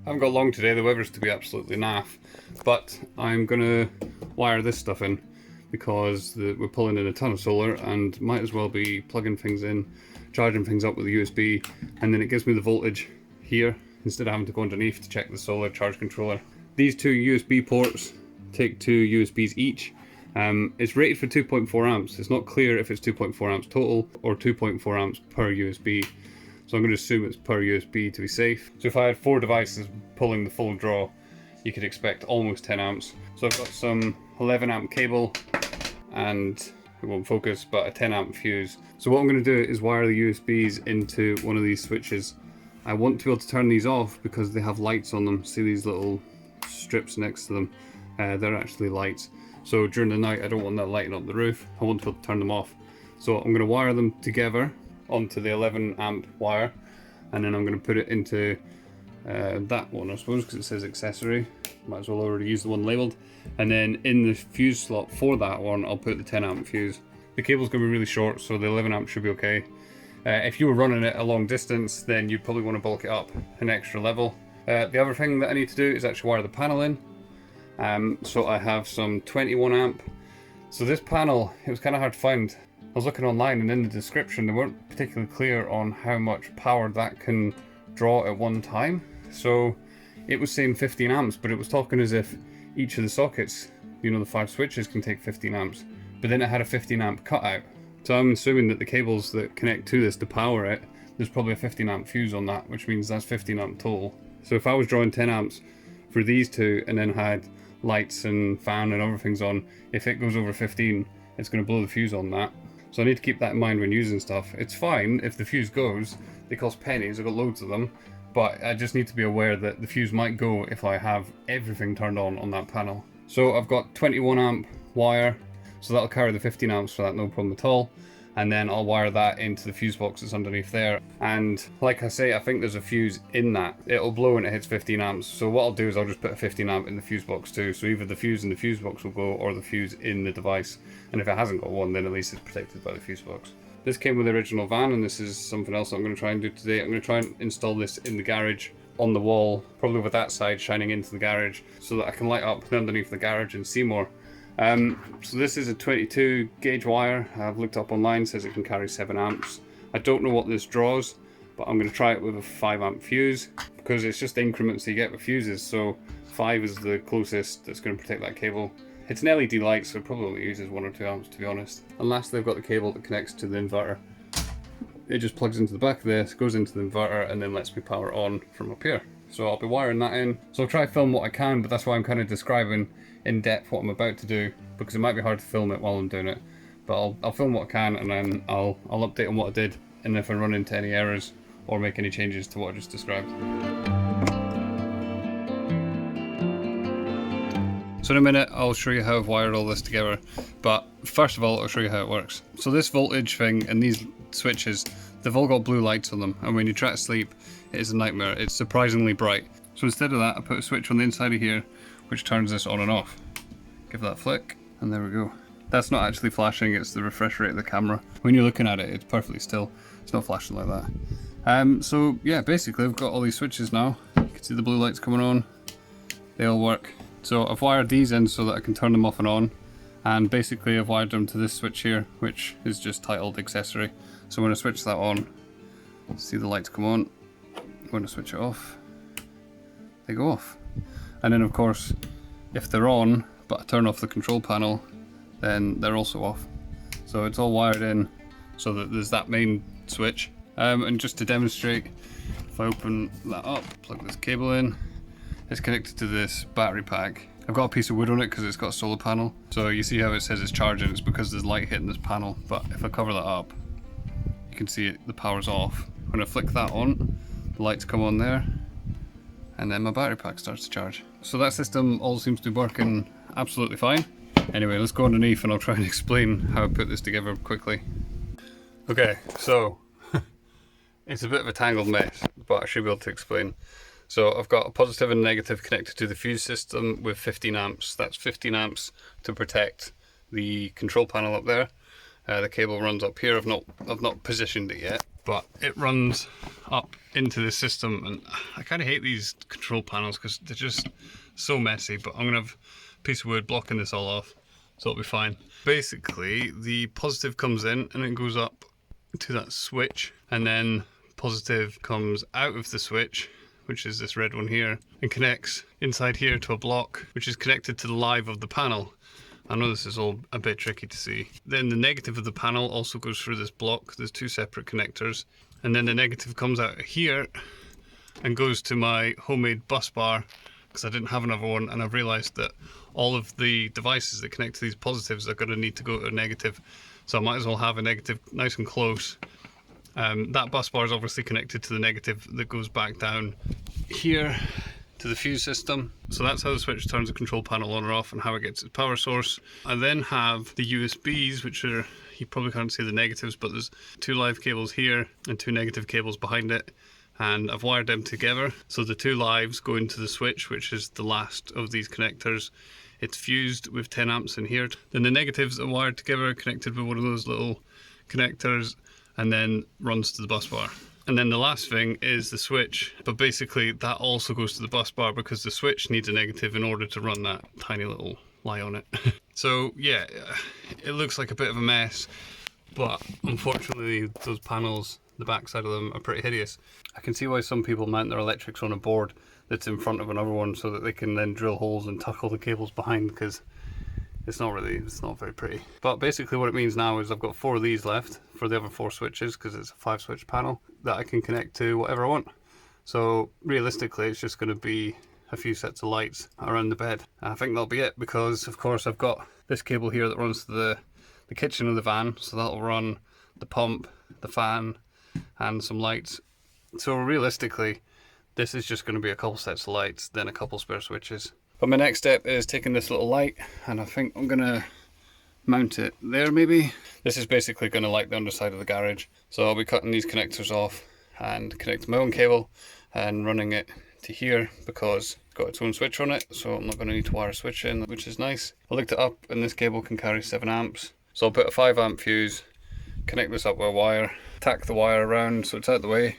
I haven't got long today, the weather's to be absolutely naff, but I'm gonna wire this stuff in because we're pulling in a ton of solar and might as well be plugging things in, charging things up with a USB, and then it gives me the voltage here instead of having to go underneath to check the solar charge controller. These two USB ports take 2 USBs each. It's rated for 2.4 amps. It's not clear if it's 2.4 amps total or 2.4 amps per USB. So I'm going to assume it's per USB to be safe. So if I had 4 devices pulling the full draw, you could expect almost 10 amps. So I've got some 11 amp cable and it won't focus, but a 10 amp fuse. So what I'm going to do is wire the USBs into one of these switches. I want to be able to turn these off because they have lights on them. See these little strips next to them? They're actually lights. So during the night I don't want that lighting up the roof. I want to be able to turn them off. So I'm going to wire them together onto the 11 amp wire, and then I'm going to put it into that one, I suppose, because it says accessory. Might as well already use the one labelled. And then in the fuse slot for that one, I'll put the 10 amp fuse. The cable's going to be really short, so the 11 amp should be okay. If you were running it a long distance, then you'd probably want to bulk it up an extra level. The other thing that I need to do is actually wire the panel in. So I have some 21 amp. So this panel, it was kind of hard to find. I was looking online and in the description they weren't particularly clear on how much power that can draw at one time. So it was saying 15 amps, but it was talking as if each of the sockets, you know, the 5 switches can take 15 amps. But then it had a 15 amp cutout. So I'm assuming that the cables that connect to this to power it, there's probably a 15 amp fuse on that, which means that's 15 amp total. So if I was drawing 10 amps for these two and then had lights and fan and other things on, if it goes over 15, it's going to blow the fuse on that. So I need to keep that in mind when using stuff. It's fine if the fuse goes, they cost pennies, I've got loads of them, but I just need to be aware that the fuse might go if I have everything turned on that panel. So I've got 21 amp wire, so that'll carry the 15 amps for that, no problem at all. And then I'll wire that into the fuse box that's underneath there. And like I say, I think there's a fuse in that. It'll blow when it hits 15 amps. So what I'll do is I'll just put a 15 amp in the fuse box too. So either the fuse in the fuse box will go or the fuse in the device. And if it hasn't got one, then at least it's protected by the fuse box. This came with the original van, and this is something else I'm going to try and do today. I'm going to try and install this in the garage on the wall, probably with that side shining into the garage, so that I can light up underneath the garage and see more. So this is a 22 gauge wire. I've looked up online, says it can carry 7 amps. I don't know what this draws, but I'm going to try it with a 5 amp fuse because it's just increments you get with fuses. So 5 is the closest that's going to protect that cable. It's an LED light, so it probably uses 1 or 2 amps to be honest. And lastly, I've got the cable that connects to the inverter. It just plugs into the back of this, goes into the inverter, and then lets me power on from up here. So I'll be wiring that in. So I'll try to film what I can, but that's why I'm kind of describing in depth what I'm about to do, because it might be hard to film it while I'm doing it. But I'll film what I can, and then I'll update on what I did, and if I run into any errors or make any changes to what I just described. So in a minute I'll show you how I've wired all this together, but first of all I'll show you how it works. So this voltage thing and these switches, they've all got blue lights on them, and when you try to sleep it is a nightmare. It's surprisingly bright. So instead of that I put a switch on the inside of here which turns this on and off. Give that a flick and there we go. That's not actually flashing, it's the refresh rate of the camera. When you're looking at it, it's perfectly still. It's not flashing like that. So yeah, basically I've got all these switches now. You can see the blue lights coming on. They all work. So I've wired these in so that I can turn them off and on. And basically I've wired them to this switch here, which is just titled accessory. So when I switch that on, see the lights come on. When I switch it off, they go off. And then of course, if they're on, but I turn off the control panel, then they're also off. So it's all wired in so that there's that main switch. And just to demonstrate, if I open that up, plug this cable in, it's connected to this battery pack. I've got a piece of wood on it because it's got a solar panel. So you see how it says it's charging, it's because there's light hitting this panel. But if I cover that up, you can see the power's off. When I flick that on, the lights come on there, and then my battery pack starts to charge. So that system all seems to be working absolutely fine. Anyway, let's go underneath and I'll try and explain how I put this together quickly. Okay, so it's a bit of a tangled mess, but I should be able to explain. So I've got a positive and negative connected to the fuse system with 15 amps. That's 15 amps to protect the control panel up there. The cable runs up here. I've not positioned it yet. but it runs up into the system, and I kind of hate these control panels because they're just so messy, but I'm gonna have a piece of wood blocking this all off, so it'll be fine. Basically, the positive comes in and it goes up to that switch, and then positive comes out of the switch, which is this red one here, and connects inside here to a block which is connected to the live of the panel. I know this is all a bit tricky to see. Then the negative of the panel also goes through this block. There's two separate connectors, and then the negative comes out here and goes to my homemade bus bar, because I didn't have another one, and I've realized that all of the devices that connect to these positives are going to need to go to a negative, so I might as well have a negative nice and close. That bus bar is obviously connected to the negative that goes back down here to the fuse system. So that's how the switch turns the control panel on or off and how it gets its power source. I then have the USBs, which are, you probably can't see the negatives, but there's two live cables here and two negative cables behind it, and I've wired them together. So the two lives go into the switch, which is the last of these connectors. It's fused with 10 amps in here. Then the negatives are wired together, connected with one of those little connectors, and then runs to the bus bar. And then the last thing is the switch, but basically that also goes to the bus bar because the switch needs a negative in order to run that tiny little lie on it. So yeah, it looks like a bit of a mess, but unfortunately those panels, the back side of them, are pretty hideous. I can see why some people mount their electrics on a board that's in front of another one so that they can then drill holes and tuck all the cables behind, because it's not very pretty. But basically what it means now is I've got 4 of these left for the other 4 switches, because it's a 5 switch panel that I can connect to whatever I want. So realistically it's just going to be a few sets of lights around the bed. And I think that'll be it, because of course I've got this cable here that runs to the kitchen of the van, so that'll run the pump, the fan, and some lights. So realistically this is just going to be a couple sets of lights, then a couple spare switches. But my next step is taking this little light, and I think I'm going to mount it there maybe. This is basically going to light the underside of the garage. So I'll be cutting these connectors off and connecting my own cable and running it to here, because it's got its own switch on it, so I'm not going to need to wire a switch in, which is nice. I looked it up and this cable can carry 7 amps. So I'll put a 5 amp fuse, connect this up with a wire, tack the wire around so it's out the way,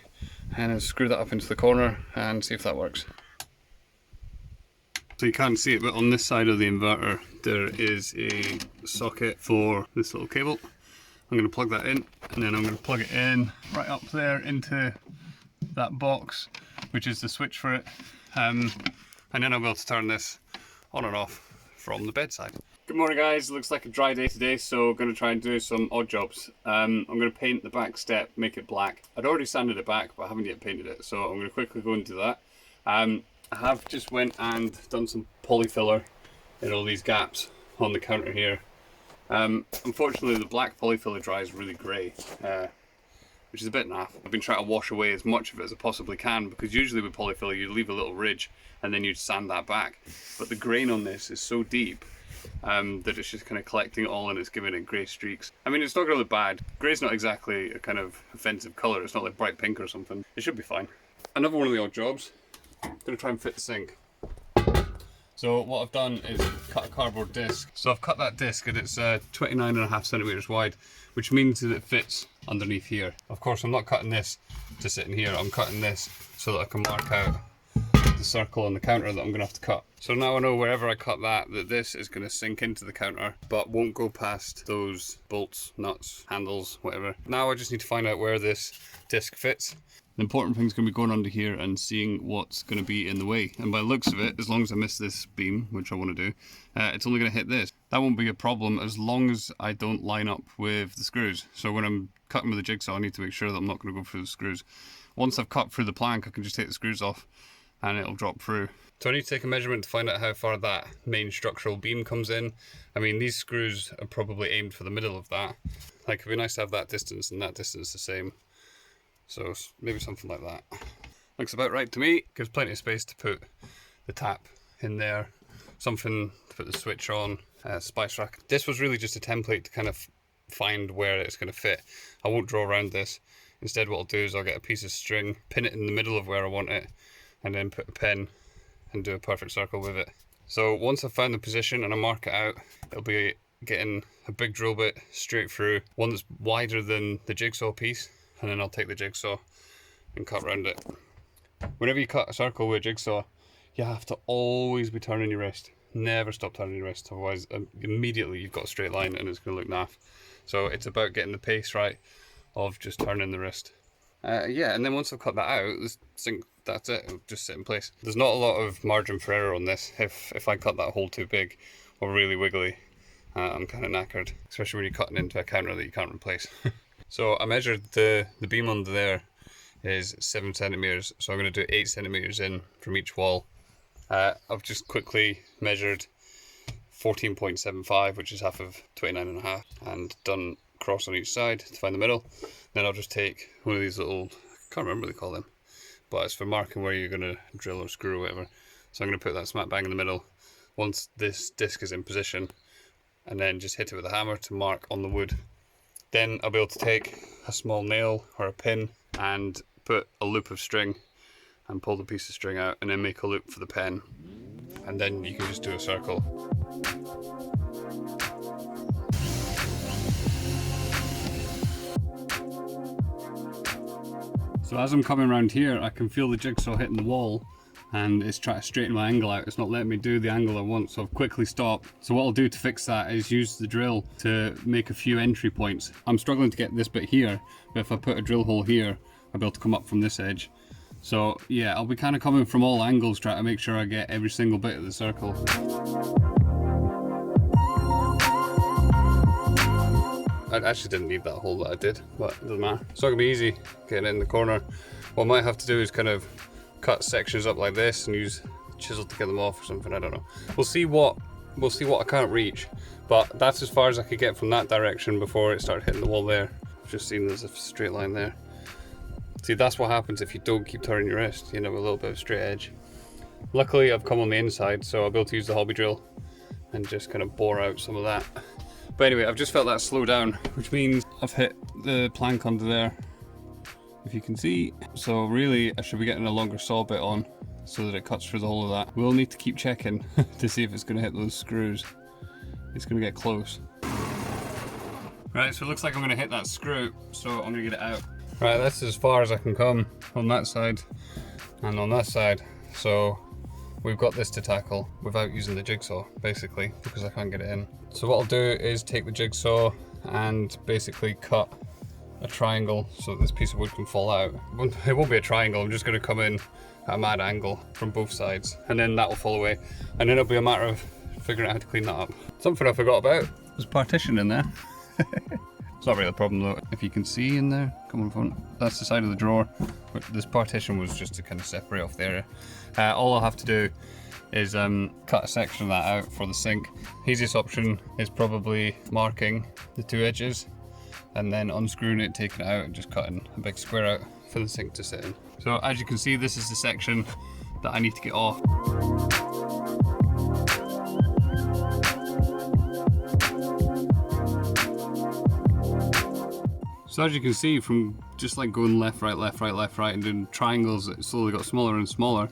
and then screw that up into the corner and see if that works. So you can't see it, but on this side of the inverter there is a socket for this little cable. I'm going to plug that in, and then I'm going to plug it in right up there into that box, which is the switch for it, and then I'll be able to turn this on and off from the bedside. Good morning guys, it looks like a dry day today, so I'm going to try and do some odd jobs. I'm going to paint the back step, make it black. I'd already sanded it back, but I haven't yet painted it, so I'm going to quickly go into that. I have just went and done some polyfiller in all these gaps on the counter here. Unfortunately the black polyfiller dries really grey, which is a bit naff. I've been trying to wash away as much of it as I possibly can, because usually with polyfiller you leave a little ridge and then you sand that back. But the grain on this is so deep that it's just kind of collecting it all and it's giving it grey streaks. I mean, it's not going to look bad. Grey's not exactly a kind of offensive colour, it's not like bright pink or something. It should be fine. Another one of the odd jobs. I'm going to try and fit the sink. So what I've done is cut a cardboard disc. So I've cut that disc and it's 29.5 centimeters wide, which means that it fits underneath here. Of course I'm not cutting this to sit in here, I'm cutting this so that I can mark out the circle on the counter that I'm going to have to cut. So now I know wherever I cut that this is going to sink into the counter, but won't go past those bolts, nuts, handles, whatever. Now I just need to find out where this disc fits. The important thing is going to be going under here and seeing what's going to be in the way. And by the looks of it, as long as I miss this beam, which I want to do, it's only going to hit this. That won't be a problem as long as I don't line up with the screws. So when I'm cutting with the jigsaw, I need to make sure that I'm not going to go through the screws. Once I've cut through the plank, I can just take the screws off and it'll drop through. So I need to take a measurement to find out how far that main structural beam comes in. I mean, these screws are probably aimed for the middle of that. Like, it'd be nice to have that distance and that distance the same. So maybe something like that. Looks about right to me. Gives plenty of space to put the tap in there. Something to put the switch on. Spice rack. This was really just a template to kind of find where it's going to fit. I won't draw around this. Instead what I'll do is I'll get a piece of string, pin it in the middle of where I want it, and then put a pen and do a perfect circle with it. So once I've found the position and I mark it out, it'll be getting a big drill bit straight through, one that's wider than the jigsaw piece, and then I'll take the jigsaw and cut around it. Whenever you cut a circle with a jigsaw, you have to always be turning your wrist. Never stop turning your wrist, otherwise immediately you've got a straight line and it's going to look naff. So it's about getting the pace right of just turning the wrist. Yeah, and then once I've cut that out, this sink, that's it, it'll just sit in place. There's not a lot of margin for error on this. If I cut that hole too big or really wiggly, I'm kind of knackered, especially when you're cutting into a counter that you can't replace. So I measured the beam under there is 7 centimeters, so I'm going to do 8 centimeters in from each wall. I've just quickly measured 14.75, which is half of 29.5, and done cross on each side to find the middle. Then I'll just take one of these little, I can't remember what they call them, but it's for marking where you're going to drill or screw or whatever. So I'm going to put that smack bang in the middle once this disc is in position, and then just hit it with a hammer to mark on the wood. Then I'll be able to take a small nail or a pin and put a loop of string and pull the piece of string out, and then make a loop for the pen, and then you can just do a circle. So as I'm coming around here, I can feel the jigsaw hitting the wall, and it's trying to straighten my angle out. It's not letting me do the angle I want, so I've quickly stopped. So what I'll do to fix that is use the drill to make a few entry points. I'm struggling to get this bit here, but if I put a drill hole here, I'll be able to come up from this edge. So yeah, I'll be kind of coming from all angles, trying to make sure I get every single bit of the circle. I actually didn't need that hole that I did, but it doesn't matter. It's not gonna be easy getting it in the corner. What I might have to do is kind of cut sections up like this and use chisel to get them off or something, I don't know. We'll see what I can't reach, but that's as far as I could get from that direction before it started hitting the wall there. I've just seen there's a straight line there. See, that's what happens if you don't keep turning your wrist, you know, a little bit of straight edge. Luckily I've come on the inside, so I'll be able to use the hobby drill and just kind of bore out some of that. But anyway, I've just felt that slow down, which means I've hit the plank under there, if you can see. So really, I should be getting a longer saw bit on so that it cuts through the whole of that. We'll need to keep checking to see if it's going to hit those screws. It's going to get close. Right, so it looks like I'm going to hit that screw, so I'm going to get it out. Right, that's as far as I can come on that side and on that side. So we've got this to tackle without using the jigsaw, basically, because I can't get it in. So what I'll do is take the jigsaw and basically cut a triangle so that this piece of wood can fall out. It won't be a triangle, I'm just going to come in at a mad angle from both sides, and then that will fall away, and then it'll be a matter of figuring out how to clean that up. Something I forgot about, there's a partition in there. It's not really a problem though, if you can see in there, come on front, that's the side of the drawer, but this partition was just to kind of separate off the area. All I'll have to do is cut a section of that out for the sink. Easiest option is probably marking the two edges and then unscrewing it, taking it out and just cutting a big square out for the sink to sit in. So as you can see, this is the section that I need to get off. So as you can see, from just like going left, right, left, right, left, right, and doing triangles that slowly got smaller and smaller,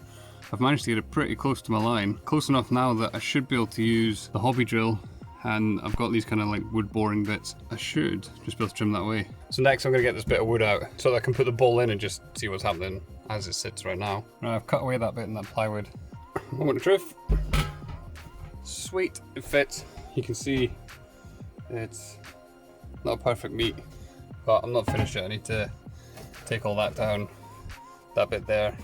I've managed to get it pretty close to my line. Close enough now that I should be able to use the hobby drill, and I've got these kind of like wood boring bits. I should just be able to trim that way. So next I'm going to get this bit of wood out so that I can put the bowl in and just see what's happening as it sits right now. Right, I've cut away that bit in that plywood. Moment of truth. Sweet, it fits. You can see it's not a perfect meet, but I'm not finished yet. I need to take all that down, that bit there,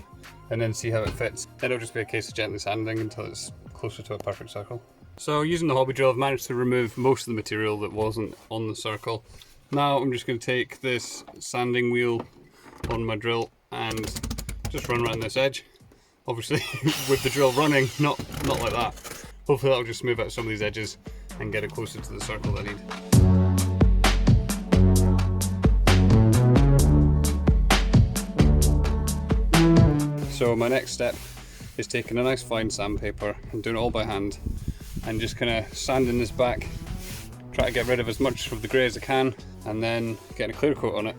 and then see how it fits. Then it'll just be a case of gently sanding until it's closer to a perfect circle. So using the hobby drill, I've managed to remove most of the material that wasn't on the circle. Now I'm just going to take this sanding wheel on my drill and just run around this edge. Obviously with the drill running, not like that. Hopefully that'll just smooth out some of these edges and get it closer to the circle I need. So my next step is taking a nice fine sandpaper and doing it all by hand and just kind of sanding this back, try to get rid of as much of the grey as I can, and then getting a clear coat on it.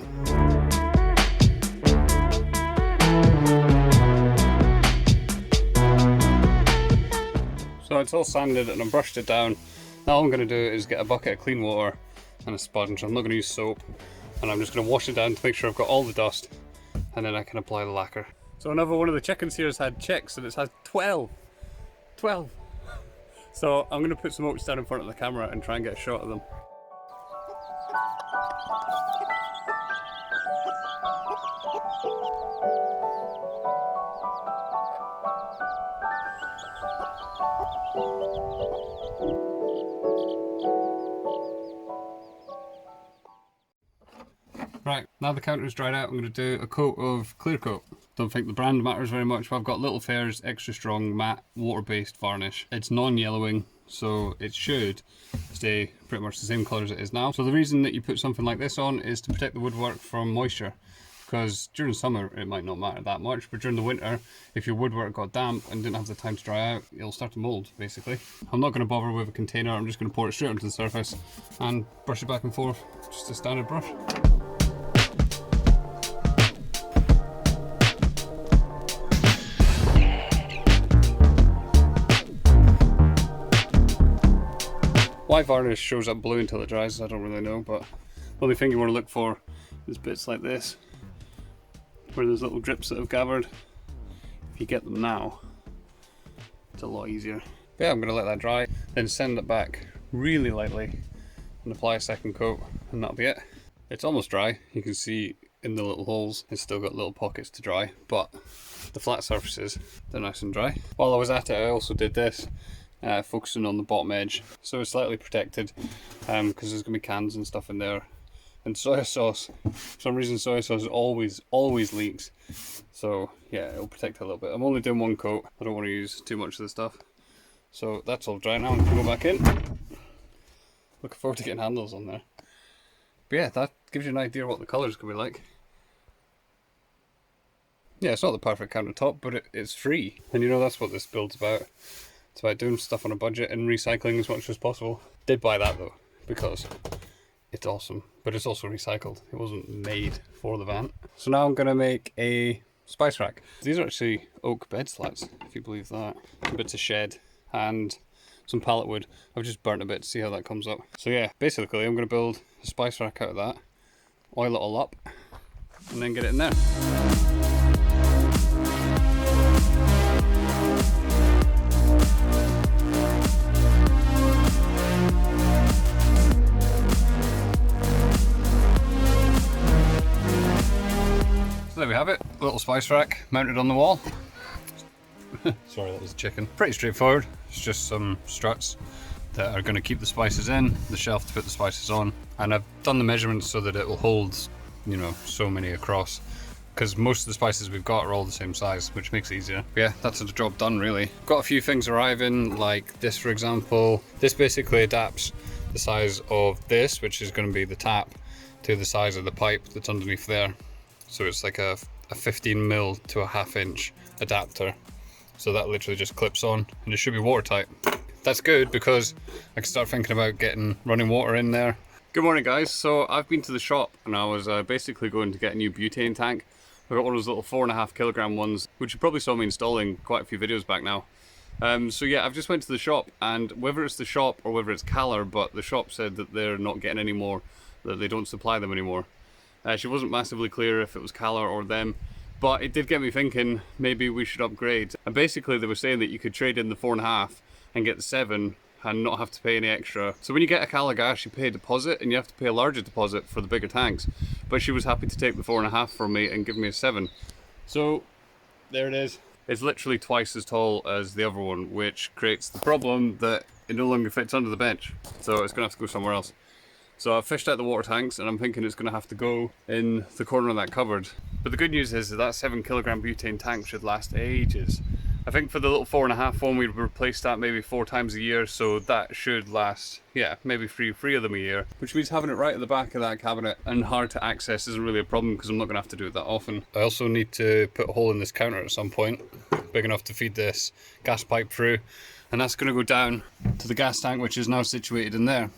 So it's all sanded and I've brushed it down. Now all I'm going to do is get a bucket of clean water and a sponge. I'm not going to use soap. and I'm just going to wash it down to make sure I've got all the dust, and then I can apply the lacquer. So another one of the chickens here has had chicks, and it's had 12. So I'm going to put some oats down in front of the camera and try and get a shot of them. Right, now the counter's dried out, I'm going to do a coat of clear coat. Don't think the brand matters very much, but I've got Little Fair's extra strong matte water-based varnish. It's non-yellowing, so it should stay pretty much the same colour as it is now. So the reason that you put something like this on is to protect the woodwork from moisture, because during summer it might not matter that much, but during the winter, if your woodwork got damp and didn't have the time to dry out, it'll start to mould, basically. I'm not going to bother with a container, I'm just going to pour it straight onto the surface and brush it back and forth, just a standard brush. Why varnish shows up blue until it dries, I don't really know, but the only thing you want to look for is bits like this, where there's little drips that have gathered. If you get them now, it's a lot easier. But yeah, I'm going to let that dry, then send it back really lightly and apply a second coat, and that'll be it. It's almost dry, you can see in the little holes, it's still got little pockets to dry, but the flat surfaces, they're nice and dry. While I was at it, I also did this. Focusing on the bottom edge, so it's slightly protected, because there's going to be cans and stuff in there. And soy sauce, for some reason soy sauce always leaks, so yeah, it'll protect it a little bit. I'm only doing one coat, I don't want to use too much of the stuff. So that's all dry now, I'm going to go back in. Looking forward to getting handles on there. But yeah, that gives you an idea what the colours could be like. Yeah, it's not the perfect countertop, but it's free, and you know that's what this build's about. It's about doing stuff on a budget and recycling as much as possible. Did buy that though, because it's awesome, but it's also recycled. It wasn't made for the van. So now I'm gonna make a spice rack. These are actually oak bed slats, if you believe that. Some bits of shed and some pallet wood. I've just burnt a bit to see how that comes up. So yeah, basically I'm gonna build a spice rack out of that, oil it all up, and then get it in there. So there we have it, a little spice rack mounted on the wall. Sorry, that was a chicken. Pretty straightforward, it's just some struts that are going to keep the spices in, the shelf to put the spices on, and I've done the measurements so that it will hold, you know, so many across, because most of the spices we've got are all the same size, which makes it easier. But yeah, that's the job done really. Got a few things arriving, like this for example. This basically adapts the size of this, which is going to be the tap, to the size of the pipe that's underneath there. So it's like a 15mm to a 1/2 inch adapter. So that literally just clips on, and it should be watertight. That's good because I can start thinking about getting running water in there. Good morning guys, so I've been to the shop and I was basically going to get a new butane tank. I got one of those little 4.5 kilogram ones, which you probably saw me installing quite a few videos back now. So yeah, I've just went to the shop, and whether it's the shop or whether it's Caller, but the shop said that they're not getting any more, that they don't supply them anymore. She wasn't massively clear if it was Caller or them, but it did get me thinking maybe we should upgrade. And basically they were saying that you could trade in the 4.5 and get the 7 and not have to pay any extra. So when you get a Caller gas, you pay a deposit, and you have to pay a larger deposit for the bigger tanks. But she was happy to take the 4.5 from me and give me a 7. So there it is. It's literally twice as tall as the other one, which creates the problem that it no longer fits under the bench. So it's gonna have to go somewhere else. So I've fished out the water tanks, and I'm thinking it's going to have to go in the corner of that cupboard. But the good news is that 7 kilogram butane tank should last ages. I think for the little 4.5 one, we'd replace that maybe 4 times a year, so that should last, yeah, maybe three of them a year. Which means having it right at the back of that cabinet and hard to access isn't really a problem, because I'm not going to have to do it that often. I also need to put a hole in this counter at some point, big enough to feed this gas pipe through, and that's going to go down to the gas tank, which is now situated in there,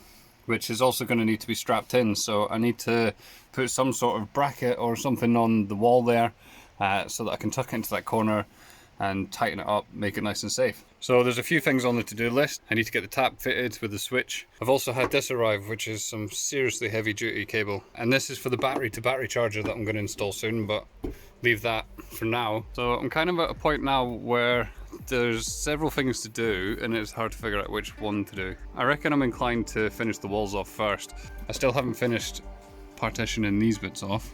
which is also going to need to be strapped in. So I need to put some sort of bracket or something on the wall there, so that I can tuck it into that corner and tighten it up, make it nice and safe. So there's a few things on the to-do list. I need to get the tap fitted with the switch. I've also had this arrive, which is some seriously heavy duty cable. And this is for the battery to battery charger that I'm going to install soon, but leave that for now. So I'm kind of at a point now where there's several things to do and it's hard to figure out which one to do. I reckon I'm inclined to finish the walls off first. I still haven't finished partitioning these bits off.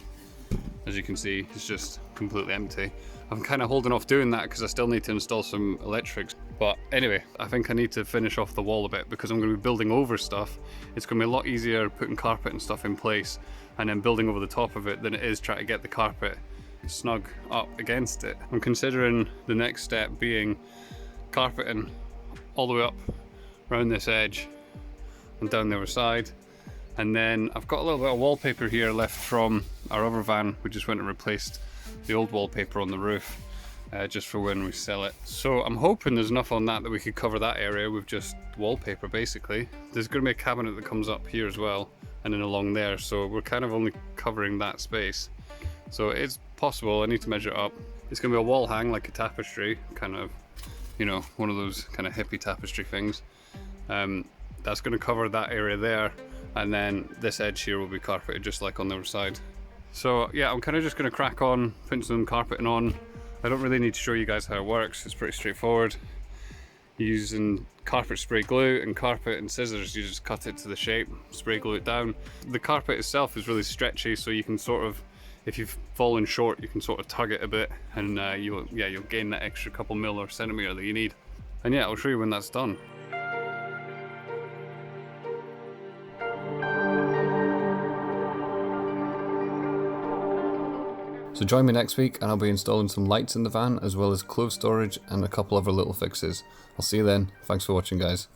As you can see, it's just completely empty. I'm kind of holding off doing that because I still need to install some electrics. But anyway, I think I need to finish off the wall a bit because I'm going to be building over stuff. It's going to be a lot easier putting carpet and stuff in place and then building over the top of it than it is trying to get the carpet snug up against it. I'm considering the next step being carpeting all the way up around this edge and down the other side. And then I've got a little bit of wallpaper here left from our other van. We just went and replaced the old wallpaper on the roof just for when we sell it. So I'm hoping there's enough on that we could cover that area with just wallpaper basically. There's going to be a cabinet that comes up here as well and then along there, so we're kind of only covering that space. So it's possible. I need to measure it up. It's going to be a wall hang, like a tapestry, kind of, you know, one of those kind of hippie tapestry things. That's going to cover that area there, and then this edge here will be carpeted just like on the other side. So yeah, I'm kind of just going to crack on putting some carpeting on. I don't really need to show you guys how it works. It's pretty straightforward. Using carpet spray glue and carpet and scissors, you just cut it to the shape, spray glue it down. The carpet itself is really stretchy, so you can sort of, if you've fallen short, you can sort of tug it a bit, and you'll gain that extra couple mil or centimetre that you need. And yeah, I'll show you when that's done. So join me next week and I'll be installing some lights in the van as well as clothes storage and a couple other little fixes. I'll see you then. Thanks for watching, guys.